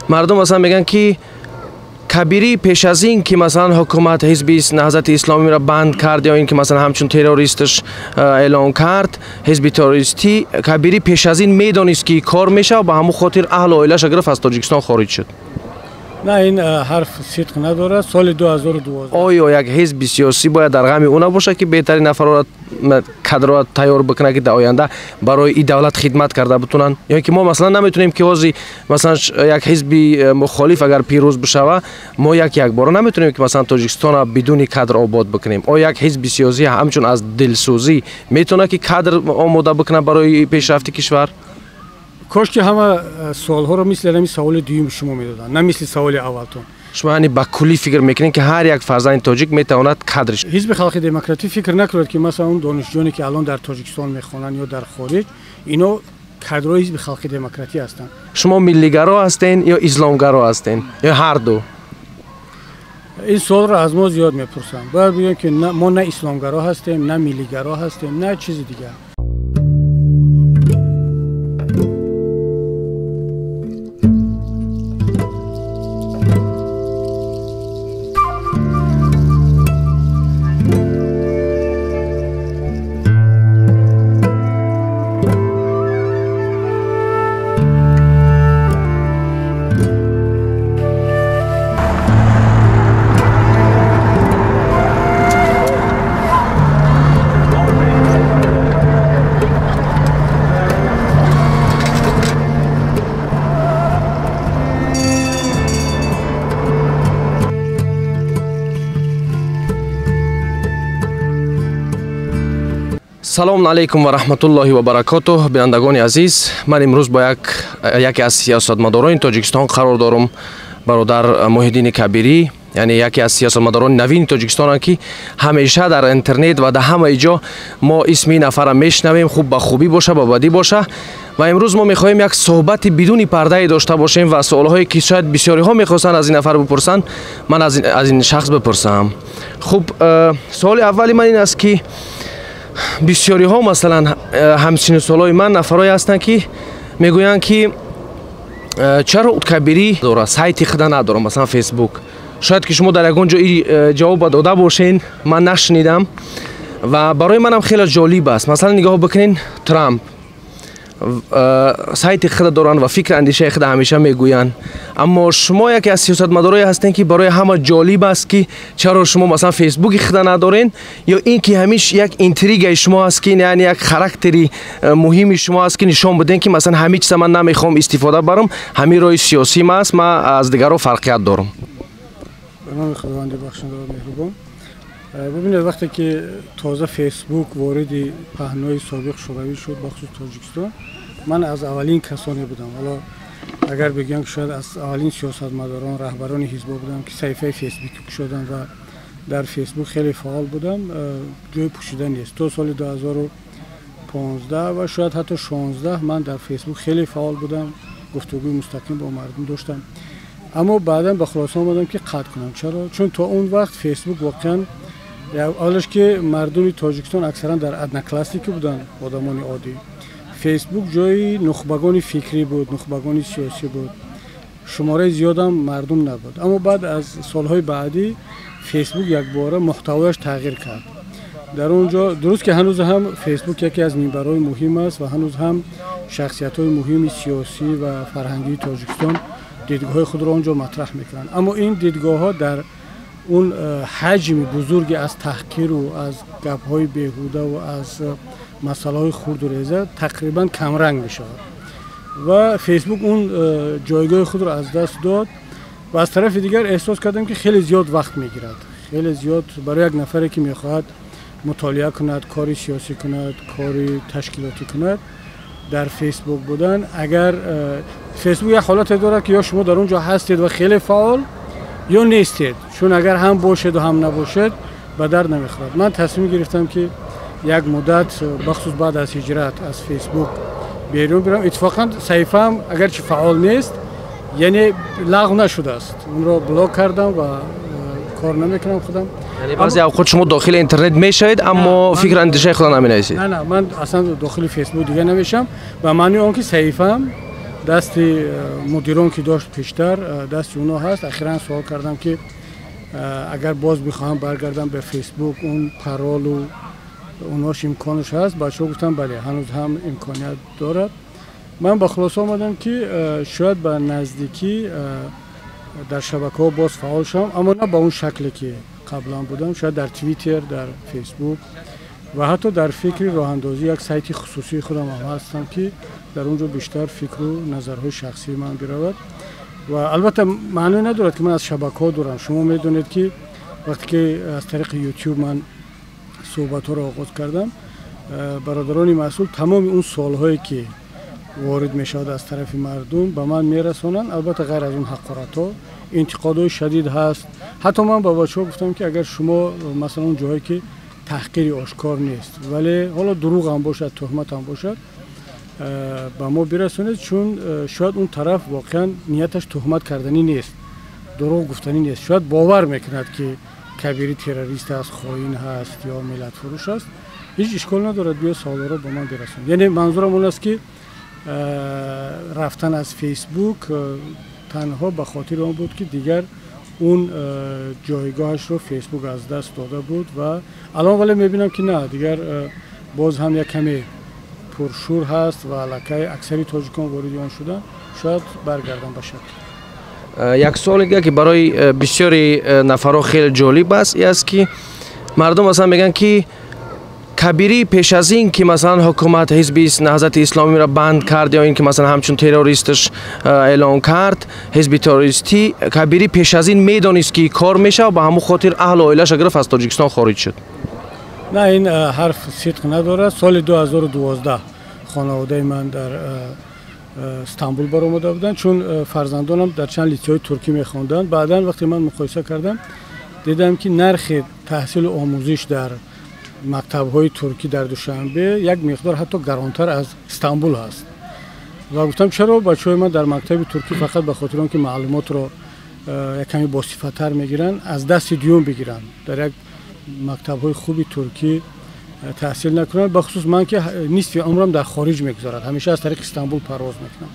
مردم مثلا میگن که کبیری پیش از این که مثلا حکومت حزب نهضت اسلامی را بند کرد یا این که مثلا همچون تروریستش اعلان کرد حزب تروریستی، کبیری پیش از این میدونست که کار میشه و به همون خاطر اهل و عائله‌اش گرفت از تاجیکستان خارج شد. نه این حرف صدق نداره. سال 2012 آیا یک حزب سیاسی باید در غم اونا باشه که بهترین نفرات کادرات تیار بکنه که در آینده برای این دولت خدمت کرده بتونن؟ یا که ما مثلا نمیتونیم که واسه مثلا یک حزب مخالف اگر پیروز بشه ما یک بار نمیتونیم که مثلا تاجیکستان بدون کادر آباد بکنیم. آیا یک حزب سیاسی همچون از دلسوزی میتونه که کادر آماده بکنه برای پیشرفت کشور؟ کاش که همه سوال‌ها رو مثل همین سوال دوم شما میدادن، نه مثل سوال اولتون. شما یعنی با کلی فکر میکنین که هر یک فرزند تاجیک میتواند کادرش؟ حزب خلق دموکراتی فکر نکرد که مثلا اون دانشجویانی که الان در تاجیکستان میخوانن یا در خارج اینا کادرای حزب خلق دموکراتی هستند. شما ملیگرا هستین یا اسلامگرا هستین یا هر دو؟ این سوال را از ما زیاد میپرسن. باید بگم که ما نه اسلامگرا هستیم، نه ملیگرا هستیم، نه چیز دیگه. سلام علیکم و رحمت الله و برکاته. بینندگان عزیز، من امروز با یکی از سیاستمداران تاجیکستان قرار دارم، برادر محیدین کبیری، یعنی یکی از سیاستمداران نوین تاجیکستان که همیشه در اینترنت و در همه جا ما اسم این نفر میشنویم، خوب به خوبی باشه با بدی باشه. و امروز ما میخوایم یک صحبت بدون پرده داشته باشیم و سوالهایی که شاید بسیاری ها میخواستن از این نفر بپرسن من از این شخص بپرسم. خب سوال اولی من این است که بسیاری ها مثلا همچین سالای من نفرای هستن که میگوین که چرا کبیری داره سایت خود نداره، مثلا فیسبوک. شاید که شما در یگان جایی جواب داده باشین، من نشنیدم و برای منم خیلی جالب است. مثلا نگاه بکنین ترامپ سایت خود دارن و فکر اندیشه خود همیشه میگوین، اما شما یکی از سیاستمدارای هستین که برای همه جالب است که چرا شما مثلا فیسبوک خود ندارین، یا این که همیشه یک اینتریگ شما است که یعنی یک خاراکتری مهمی شما است که نشان بدین که مثلا همین چیز من نمیخوام استفاده برم، همین راه سیاسی ما است، ما از دیگران فرقیت دارم. به نام خداوند بخشنده و مهربان. ببینید وقتی که تازه فیسبوک وارد پهنای سابق شوروی شد بخصوص تاجیکستان، من از اولین کسانی بودم، حالا اگر بگم که شاید از اولین سیاستمداران رهبران حزب بودم که صفحه فیسبوک شدن و در فیسبوک خیلی فعال بودم. جای پوشیدن نیست. تا سال 2015 و شاید حتی 16 من در فیسبوک خیلی فعال بودم، گفتگوی مستقیم با مردم داشتم. اما بعدا به خلاصه آمدم که قطع کنم. چرا؟ چون تا اون وقت فیسبوک واقعا اولش که مردم تاجیکستان اکثرا در ادنا کلاسی که بودن، آدمان عادی، فیسبوک جای نخبگان فکری بود، نخبگان سیاسی بود، شماره زیاد هم مردم نبود. اما بعد از سالهای بعدی فیسبوک یک باره محتوایش تغییر کرد. در اونجا درست که هنوز هم فیسبوک یکی از منبرهای مهم است و هنوز هم شخصیت‌های مهم سیاسی و فرهنگی تاجیکستان دیدگاه خود را اونجا مطرح میکنن، اما این دیدگاه‌ها در اون حجم بزرگی از تحقیر و از گپ‌های بیهوده و از مسائل خرد و ریزه تقریبا کمرنگ میشه و فیسبوک اون جایگاه خود را از دست داد و از طرف دیگر احساس کردم که خیلی زیاد وقت میگیرد، خیلی زیاد برای یک نفری که میخواهد مطالعه کند، کاری سیاسی کند، کاری تشکیلاتی کند، در فیسبوک بودن. اگر فیسبوک یک حالت داره که یا شما در اونجا هستید و خیلی فعال یا نیستید، چون اگر هم باشد و هم نباشد به درد نمیخورد. من تصمیم گرفتم که یک مدت بخصوص بعد از هجرت از فیسبوک بیرون برم. اتفاقا صفحه‌ام اگرچه فعال نیست یعنی لغو نشده است، اون را بلاک کردم و کار نمیکنم خودم. یعنی بعضی اوقات شما داخل اینترنت میشید اما فکر اندیشه خود نمینویسید؟ نه من اصلا داخل فیسبوک دیگه نمیشم و معنی اون که صفحه‌ام دست مدیران که داشت پیشتر دست اونا هست. اخیراً سوال کردم که اگر باز بخواهم برگردم به فیسبوک اون پرول و اوناش امکانش هست. بچه‌ها گفتن بله هنوز هم امکانیت دارد. من با خلاصه آمدم که شاید به نزدیکی در شبکه‌ها باز فعال شم، اما نه با اون شکلی که قبلا بودم. شاید در توییتر، در فیسبوک و حتی در فکر راه اندازی یک سایت خصوصی خودم هم هستم که در اونجا بیشتر فکر و نظرهای شخصی من برود. و البته معنی ندارد که من از شبکه‌ها دورم. شما میدونید که وقتی که از طریق یوتیوب من صحبت‌ها را آغاز کردم، برادران مسئول تمام اون سوال‌هایی که وارد میشود از طرف مردم به من میرسونن. البته غیر از اون حقارت‌ها انتقادهای شدید هست. حتی من با بچه‌ها گفتم که اگر شما مثلا اون جایی که تحقیر آشکار نیست ولی حالا دروغ هم باشد، تهمت هم باشد، با ما برسونید، چون شاید اون طرف واقعا نیتش تهمت کردنی نیست، دروغ گفتنی نیست. شاید باور میکند که کبیری تروریست است، خائن هست یا ملت فروش است. هیچ اشکال ندارد بیا سوالا رو با من برسونید. یعنی منظورم اون است که رفتن از فیسبوک تنها به خاطر اون بود که دیگر اون جایگاهش رو فیسبوک از دست داده بود و الان ولی میبینم که نه، دیگر باز هم یک کمی پرشور هست و علاقه اکثری تاجیکان وارد آن شدن. شاید برگردم به شکل. یک سوال دیگه که برای بسیاری نفرها خیلی جالب است که مردم مثلا میگن که کبیری پیش از این که مثلا حکومت حزب نهضت اسلامی را بند کرد یا این که مثلا همچون تروریستش اعلان کرد، حزب تروریستی، کبیری پیش از این میدانست که کار میشه و به همون خاطر اهل و عائله‌اش گرفت از تاجیکستان خارج شد. نه، این حرف صدق نداره. سال 2012 خانواده من در استانبول برآمده بودن، چون فرزندانم در چند لیسه‌های ترکی میخواندن. بعداً وقتی من مقایسه کردم دیدم که نرخ تحصیل آموزش در مکتب‌های ترکی در دوشنبه یک مقدار حتی گرانتر از استانبول هست و گفتم چرا بچه‌های من در مکتب ترکی فقط به خاطر اینکه معلومات رو یک کمی باصفت‌تر میگیرن از دست دیون بگیرن، در یک مکتب‌های خوبی ترکی تحصیل نکنن. بخصوص من که نصف عمرم در خارج میگذرد، همیشه از طریق استانبول پرواز میکنم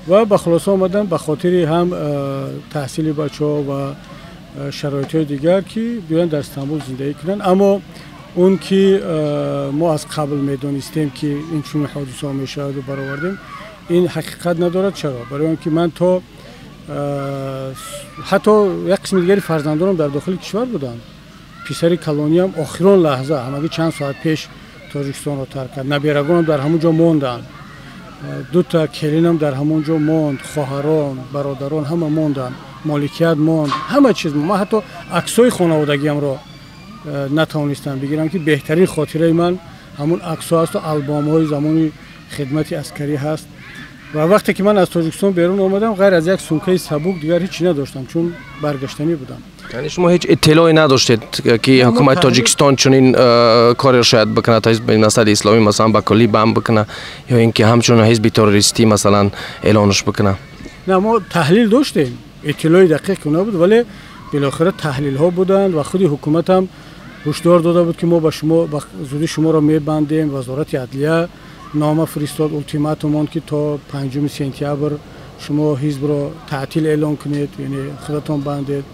و به خلاصه آمدن به خاطر هم تحصیل بچه‌ها و شرایط دیگر که بیان در استانبول زندگی کنن. اما اون که ما از قبل میدونستیم که این چون حادثه ها میشه و برآوردیم، این حقیقت ندارد. چرا؟ برای اینکه من تا حتی یک قسم دیگری فرزندانم در داخل کشور بودن. پسر کلانی هم آخرین لحظه همگی چند ساعت پیش تاجیکستان رو ترک کرد. نبیرگانم در همونجا موندن، دو تا کلینم در همونجا موند، خواهران، برادران همه موندن، مالکیت موند، همه چیز. ما حتی عکسای خانوادگیم رو نتوانستم بگیرم که بهترین خاطره من همون عکس‌ها هست و آلبوم‌های زمانی خدمت عسکری هست. و وقتی که من از تاجیکستان بیرون آمدم غیر از یک سومکه سبوک دیگر هیچی نداشتم، چون برگشتنی بودم. یعنی شما هیچ اطلاعی نداشتید که حکومت تاجیکستان چنین کاری را شاید بکنه تا حزب نهضت اسلامی مثلا با کلی بم بکنه یا اینکه همچون حزب تروریستی مثلا اعلانش بکنه؟ نه، ما تحلیل داشتیم، اطلاعی دقیق نبود، ولی بالاخره تحلیل ها بودند و خودی حکومت هم هشدار داده بود که ما با شما با زودی شما را میبندیم. وزارت عدلیه نامه فرستاد، التیماتوم که تا 5 سپتامبر شما حزب را تعطیل اعلان کنید، یعنی خودتان بندید.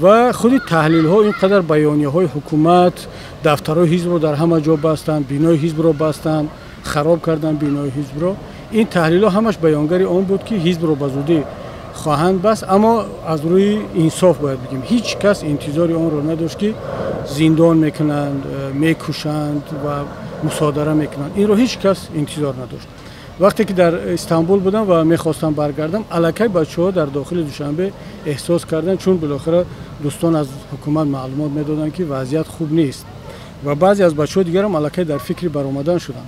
و خودی تحلیل ها اینقدر بیانیه های حکومت، دفترهای حزب رو در همه جا بستن، بینای حزب رو بستن، خراب کردن بینای حزب رو. این تحلیل ها همش بیانگری آن بود که حزب رو به زودی خواهند بس. اما از روی انصاف باید بگیم هیچ کس انتظاری آن رو نداشت که زندان میکنند، میکشند و مصادره میکنند. این رو هیچ کس انتظار نداشت. وقتی که در استانبول بودم و میخواستم برگردم، الکی بچه‌ها در داخل دوشنبه احساس کردن، چون بالاخره دوستان از حکومت معلومات میدادن که وضعیت خوب نیست و بعضی از بچه‌ها دیگر هم الکی در فکر برآمدن شدن.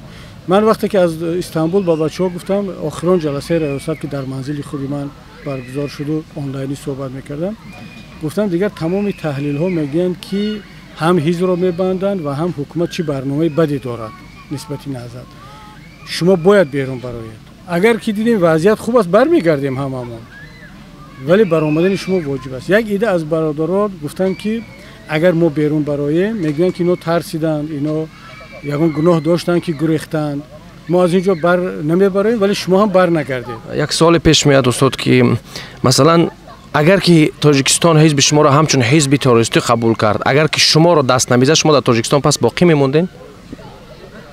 من وقتی که از استانبول با بچه‌ها گفتم، آخرین جلسه ریاست که در منزل خود من برگزار شد و آنلاینی صحبت میکردم، گفتم دیگر تمام تحلیل ها میگن که هم حزب رو میبندن و هم حکومت چی برنامه بدی دارد نسبت نهضت. شما باید بیرون برآیید. اگر که دیدیم وضعیت خوب است برمیگردیم هممون، ولی برآمدن شما واجب است. یک ایده از برادران گفتن که اگر ما بیرون برآییم، میگن که اینا ترسیدن، اینا یگان گناه داشتن که گریختند. ما از اینجا بر نمیبریم ولی شما هم بر نگردید. یک سوال پیش میاد استاد که مثلا اگر که تاجیکستان حزب شما را همچون حزب تروریستی قبول کرد، اگر که شما را دست نمیزد شما در تاجیکستان پس باقی میموندین؟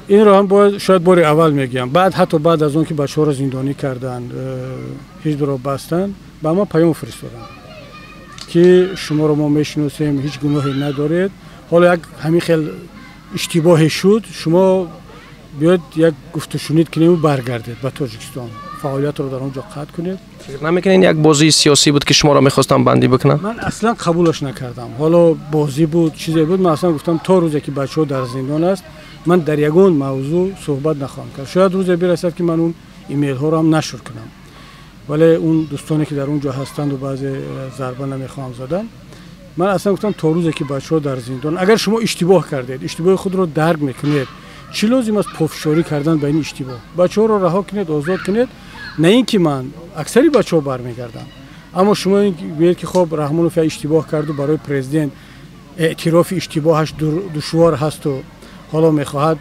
این رو هم باید شاید بار اول میگم. بعد حتی بعد از اون که بچه‌ها را زندانی کردن، حزب را بستن، با ما پیام فرستادن که شما رو ما میشناسیم، هیچ گناهی ندارید. حالا یک همین خیلی اشتباهی شد، شما بیاید یک گفت و شنید کنید و برگردید به تاجیکستان، فعالیت رو در اونجا قطع کنید. فکر نمیکنین یک بازی سیاسی بود که شما را میخواستم بندی بکنن؟ من اصلا قبولش نکردم. حالا بازی بود چیزی بود، من اصلا گفتم تا روزی که بچه‌ها در زندان است من در یگان موضوع صحبت نخواهم کرد. شاید روزی برسد که من اون ایمیل ها رو هم نشر کنم، ولی اون دوستانی که در اونجا هستند و بعضی ضربه نمیخوام زدن، من اصلا گفتم تا روزی که بچه‌ها در زندان، اگر شما اشتباه کردید، اشتباه خود رو درک میکنید، چی لازم است پافشاری کردن به این اشتباه؟ بچه‌ها رو رها کنید، آزاد کنید. نه اینکه من اکثری بچه‌ها برمیگردن، اما شما میگید که خب رحمانوف اشتباه کرد و برای پرزیدنت اعتراف اشتباهش دشوار هست و حالا میخواهد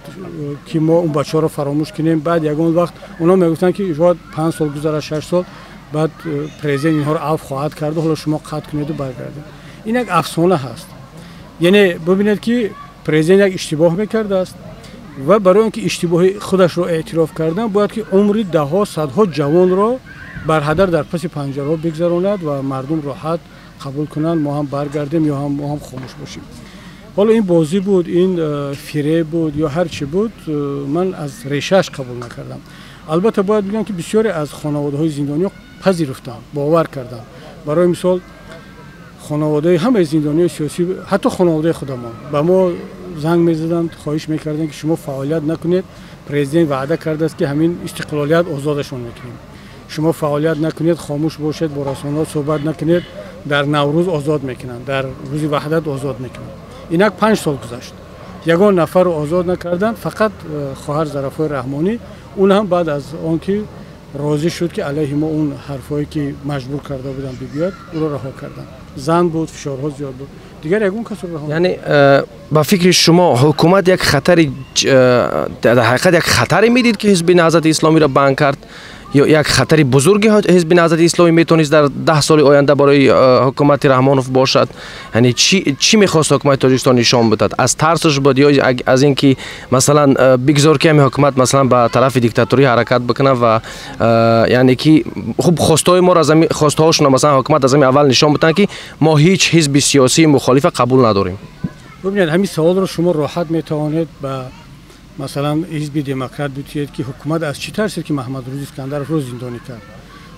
که ما اون بچه‌ها رو فراموش کنیم. بعد یگان وقت اونا میگفتن که شاید 5 سال گذشته، 6 سال بعد پرزیدنت اینها رو عفو خواهد کرد و حالا شما قطع کنید و برگردید. این یک افسانه هست. یعنی ببینید که پرزیدنت یک اشتباه میکرده است و برای اینکه اشتباه خودش رو اعتراف کردن باید که عمری ده ها صدها جوان رو بر هدر در پس پنجره بگذراند و مردم راحت قبول کنند ما هم برگردیم یا هم ما هم خاموش باشیم. حالا این بازی بود، این فریب بود یا هر چی بود، من از ریشه‌اش قبول نکردم. البته باید بگم که بسیاری از خانواده‌های زندانیان پذیرفتن، باور کردن. برای مثال خانواده همه زندانیان سیاسی، حتی خانواده خودمان با ما زنگ می‌زدند، خواهش می‌کردند که شما فعالیت نکنید، پرزیدنت وعده کرده است که همین استقلالیت آزادشون می‌کنیم. شما فعالیت نکنید، خاموش باشید، با رسانه‌ها صحبت نکنید، در نوروز آزاد می‌کنند، در روز وحدت آزاد می‌کنند. اینک 5 سال گذشت. یگان نفر رو آزاد نکردند، فقط خواهر ظرفای رحمانی، اون هم بعد از آن که راضی شد که علیه ما اون حرفایی که مجبور کرده بودن بیاد او رو رها کردن. زن بود، فشارها زیاد بود، دیگر یگان کس رو رها. یعنی با فکر شما حکومت یک خطری در حقیقت یک خطری میدید که حزب نهضت اسلامی را بند کرد یا یک خطری بزرگی حزب نهضت اسلامی میتونست در 10 سال آینده برای حکومت رحمانوف باشد؟ یعنی چی میخواست حکومت تاجیکستان نشان بدهد؟ از ترسش بود یا از اینکه مثلا بگذار که حکومت مثلا به طرف دیکتاتوری حرکت بکنه و یعنی که خب خواستای ما را از خواستهاشون مثلا حکومت از اول نشان بدن که ما هیچ حزب سیاسی مخالف قبول نداریم؟ ببینید همین سوال رو شما راحت میتوانید با مثلا حزب دموکرات بگید که حکومت از چی ترسید که محمد روزی اسکندر رو زندانی کرد؟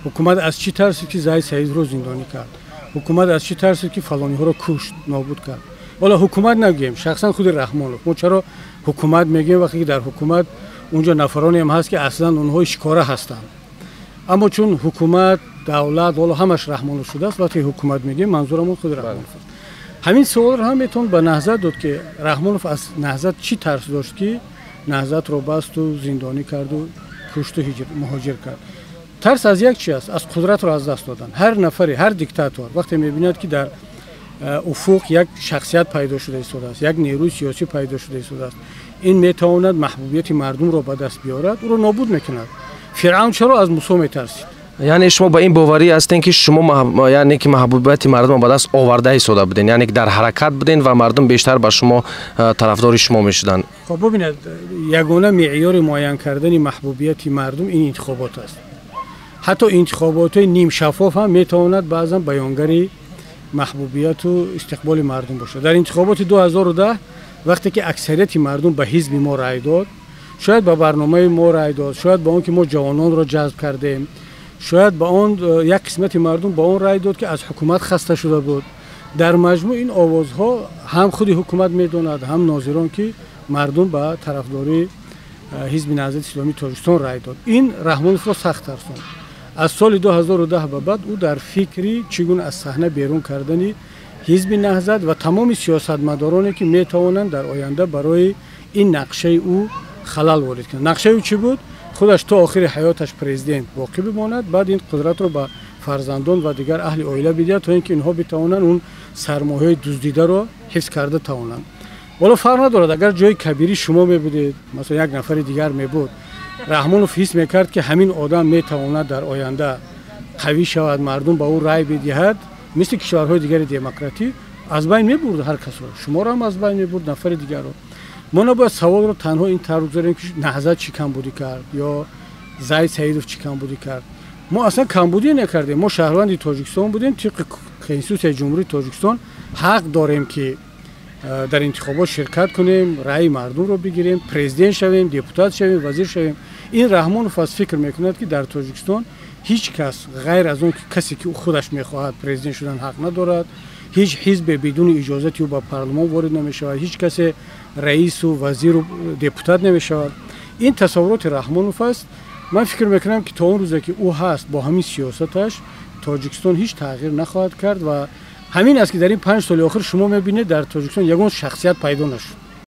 حکومت از چی ترسید که زاهد سعید رو زندانی کرد؟ حکومت از چی ترسید که فلانی ها رو کشت، نابود کرد؟ والا حکومت نگیم، شخصا خود رحمانوف. ما چرا حکومت میگیم وقتی در حکومت اونجا نفرانی هم هست که اصلا اونها اشکاره هستند، اما چون حکومت دولت والا همش رحمانوف شده است، وقتی حکومت میگیم منظورمون خود رحمانوف است. همین سوال رو هم میتون به نهضت داد که رحمانوف از نهضت چی ترس داشت که نهضت رو بست و زندانی کرد و کشت و مهاجر کرد. ترس از یک چی است؟ از قدرت رو از دست دادن. هر نفری، هر دیکتاتور وقتی میبیند که در افق یک شخصیت پیدا شده است، یک نیروی سیاسی پیدا شده است، این میتواند محبوبیت مردم رو به دست بیارد، او رو نابود میکند. فرعون چرا از موسی میترسید؟ یعنی شما با این باوری هستین که شما یعنی که محبوبیت مردم به دست آورده ایستاده بودین، یعنی که در حرکت بودین و مردم بیشتر به شما طرفدار شما میشدن. خب ببینید، یگانه معیار معین کردن محبوبیت مردم این انتخابات است. حتی انتخابات نیم شفاف هم میتواند بعضا بیانگری محبوبیت و استقبال مردم باشه. در انتخابات 2010 وقتی که اکثریت مردم به حزب ما رای داد، شاید به برنامه ما رای داد، شاید به اون که ما جوانان را جذب کردیم، شاید با اون یک قسمت مردم با اون رای داد که از حکومت خسته شده بود. در مجموع این آوازها هم خود حکومت میدوند هم ناظران که مردم به طرفداری حزب نهضت اسلامی تاجیکستان رای داد. این رحمانوف را سخت ترساند. از سال 2010 به بعد او در فکری چگونه از صحنه بیرون کردن حزب نهضت و تمام سیاستمدارانی که میتوانند در آینده برای این نقشه او خلل وارد کنند. نقشه او چی بود؟ خودش تا آخر حیاتش پرزیدنت باقی بماند، بعد این قدرت رو به فرزندان و دیگر اهل عائله بده تا اینکه اینها بتوانند اون سرمایه دزدیده رو حفظ کرده توانند. والا فرق ندارد اگر جای کبیری شما میبودید، مثلا یک نفر دیگر میبود، رحمانوف حس میکرد که همین آدم میتواند در آینده قوی شود، مردم با او رای بدهد، مثل کشورهای دیگر دموکراتی از بین میبرد هر کس رو، شما رو هم از بین میبرد، نفر دیگر رو. ما نباید سوال رو تنها این طرح بذاریم که نهضت چی کمبودی کرد یا زید سعیدوف چی کمبودی کرد. ما اصلا کمبودی نکردیم، ما شهروند تاجیکستان بودیم، طبق کنستیتوسیون جمهوری تاجیکستان حق داریم که در انتخابات شرکت کنیم، رأی مردم رو بگیریم، پرزیدنت شویم، دپوتات شویم، وزیر شویم. این رحمانوف از فکر میکند که در تاجیکستان هیچ کس غیر از اون کسی که او خودش میخواهد پرزیدنت شدن حق ندارد. هیچ حزب بدون اجازت او به پارلمان وارد نمیشود، هیچ کس رئیس و وزیر و دپوتات نمیشود. این تصورات رحمانوف است. من فکر میکنم که تا اون روزی که او هست با همین سیاستش تاجیکستان هیچ تغییر نخواهد کرد و همین است که در این 5 سال آخر شما میبینید در تاجیکستان یگان شخصیت پیدا نشد.